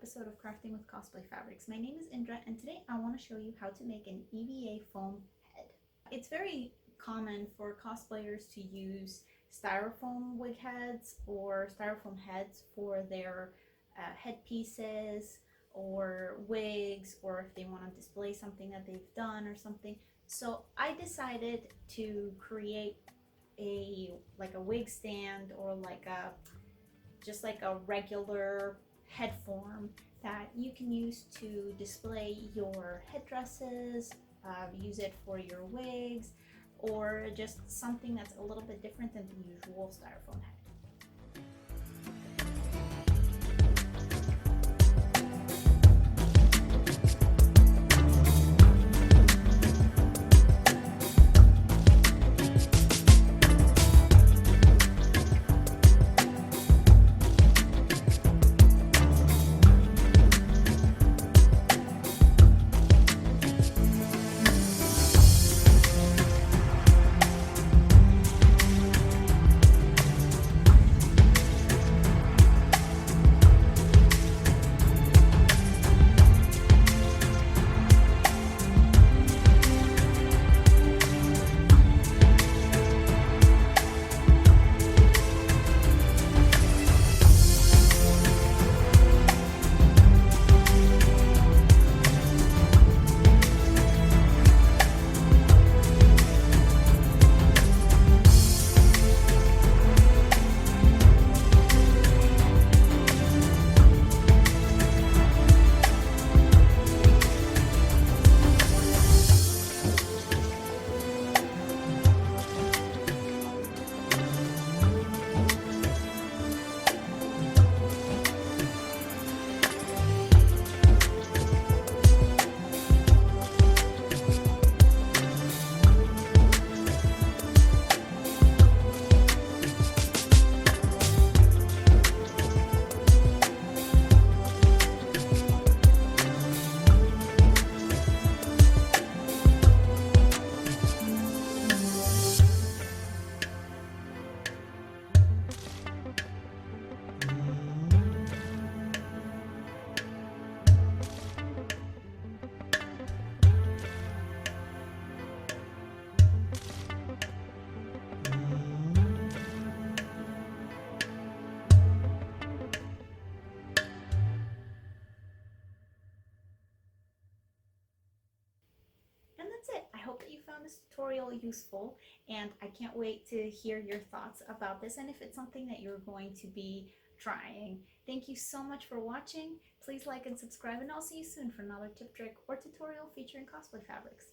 episode of Crafting with Cosplay Fabrics. My name is Indra, and today I want to show you how to make an EVA foam head. It's very common for cosplayers to use styrofoam wig heads or styrofoam heads for their headpieces or wigs, or if they want to display something that they've done or something. So I decided to create a wig stand, or just like a regular head form that you can use to display your headdresses, use it for your wigs, or just something that's a little bit different than the usual styrofoam head. And that's it. I hope that you found this tutorial useful, and I can't wait to hear your thoughts about this and if it's something that you're going to be trying. Thank you so much for watching. Please like and subscribe, and I'll see you soon for another tip, trick, or tutorial featuring cosplay fabrics.